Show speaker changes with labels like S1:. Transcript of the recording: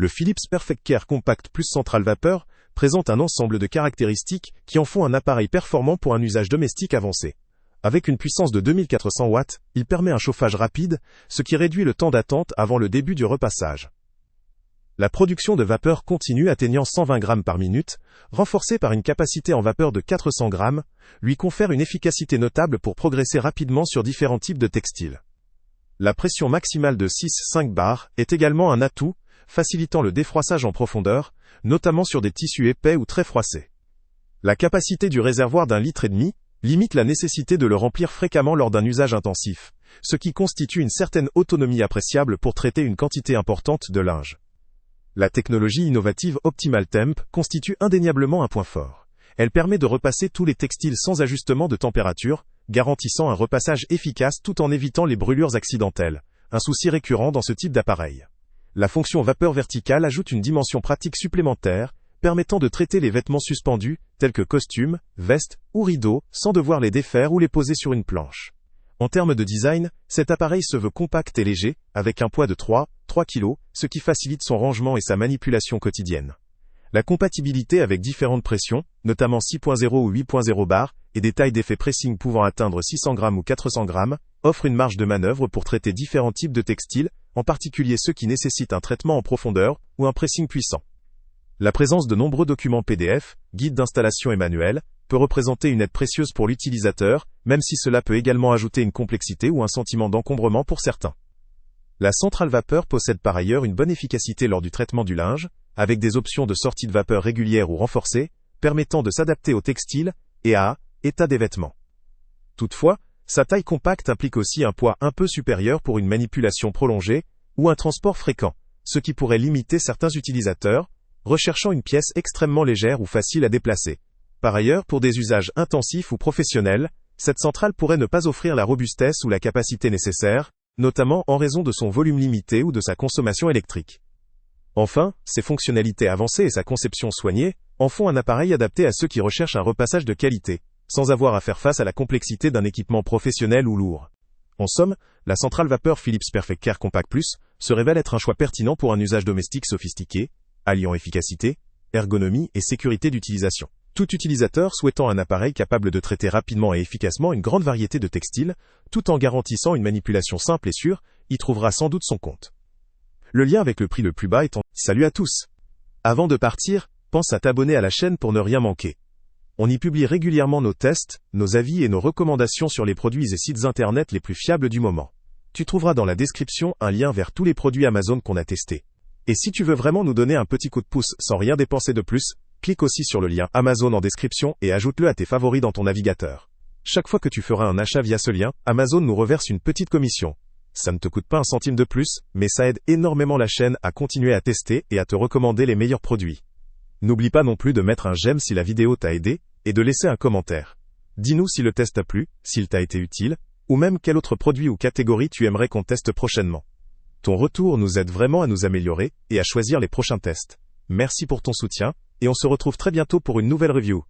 S1: Le Philips PerfectCare Compact Plus Centrale Vapeur présente un ensemble de caractéristiques qui en font un appareil performant pour un usage domestique avancé. Avec une puissance de 2400 watts, il permet un chauffage rapide, ce qui réduit le temps d'attente avant le début du repassage. La production de vapeur continue atteignant 120 grammes par minute, renforcée par une capacité en vapeur de 400 grammes, lui confère une efficacité notable pour progresser rapidement sur différents types de textiles. La pression maximale de 6-5 bars est également un atout, facilitant le défroissage en profondeur, notamment sur des tissus épais ou très froissés. La capacité du réservoir d'1,5 litre limite la nécessité de le remplir fréquemment lors d'un usage intensif, ce qui constitue une certaine autonomie appréciable pour traiter une quantité importante de linge. La technologie innovative OptimalTemp constitue indéniablement un point fort. Elle permet de repasser tous les textiles sans ajustement de température, garantissant un repassage efficace tout en évitant les brûlures accidentelles, un souci récurrent dans ce type d'appareil. La fonction vapeur verticale ajoute une dimension pratique supplémentaire, permettant de traiter les vêtements suspendus, tels que costumes, vestes ou rideaux, sans devoir les défaire ou les poser sur une planche. En termes de design, cet appareil se veut compact et léger, avec un poids de 3 kg, ce qui facilite son rangement et sa manipulation quotidienne. La compatibilité avec différentes pressions, notamment 6.0 ou 8.0 bar, et des tailles d'effet pressing pouvant atteindre 600 grammes ou 400 grammes, offre une marge de manœuvre pour traiter différents types de textiles, en particulier ceux qui nécessitent un traitement en profondeur ou un pressing puissant. La présence de nombreux documents PDF, guides d'installation et manuels, peut représenter une aide précieuse pour l'utilisateur, même si cela peut également ajouter une complexité ou un sentiment d'encombrement pour certains. La centrale vapeur possède par ailleurs une bonne efficacité lors du traitement du linge, avec des options de sortie de vapeur régulière ou renforcée, permettant de s'adapter au textile et à l'état des vêtements. Toutefois, sa taille compacte implique aussi un poids un peu supérieur pour une manipulation prolongée ou un transport fréquent, ce qui pourrait limiter certains utilisateurs, recherchant une pièce extrêmement légère ou facile à déplacer. Par ailleurs, pour des usages intensifs ou professionnels, cette centrale pourrait ne pas offrir la robustesse ou la capacité nécessaires, notamment en raison de son volume limité ou de sa consommation électrique. Enfin, ses fonctionnalités avancées et sa conception soignée en font un appareil adapté à ceux qui recherchent un repassage de qualité, sans avoir à faire face à la complexité d'un équipement professionnel ou lourd. En somme, la centrale vapeur Philips PerfectCare Compact Plus se révèle être un choix pertinent pour un usage domestique sophistiqué, alliant efficacité, ergonomie et sécurité d'utilisation. Tout utilisateur souhaitant un appareil capable de traiter rapidement et efficacement une grande variété de textiles, tout en garantissant une manipulation simple et sûre, y trouvera sans doute son compte. Le lien avec le prix le plus bas est en... Salut à tous! Avant de partir, pense à t'abonner à la chaîne pour ne rien manquer. On y publie régulièrement nos tests, nos avis et nos recommandations sur les produits et sites internet les plus fiables du moment. Tu trouveras dans la description un lien vers tous les produits Amazon qu'on a testés. Et si tu veux vraiment nous donner un petit coup de pouce sans rien dépenser de plus, clique aussi sur le lien Amazon en description et ajoute-le à tes favoris dans ton navigateur. Chaque fois que tu feras un achat via ce lien, Amazon nous reverse une petite commission. Ça ne te coûte pas un centime de plus, mais ça aide énormément la chaîne à continuer à tester et à te recommander les meilleurs produits. N'oublie pas non plus de mettre un j'aime si la vidéo t'a aidé, et de laisser un commentaire. Dis-nous si le test t'a plu, s'il t'a été utile, ou même quel autre produit ou catégorie tu aimerais qu'on teste prochainement. Ton retour nous aide vraiment à nous améliorer et à choisir les prochains tests. Merci pour ton soutien, et on se retrouve très bientôt pour une nouvelle review.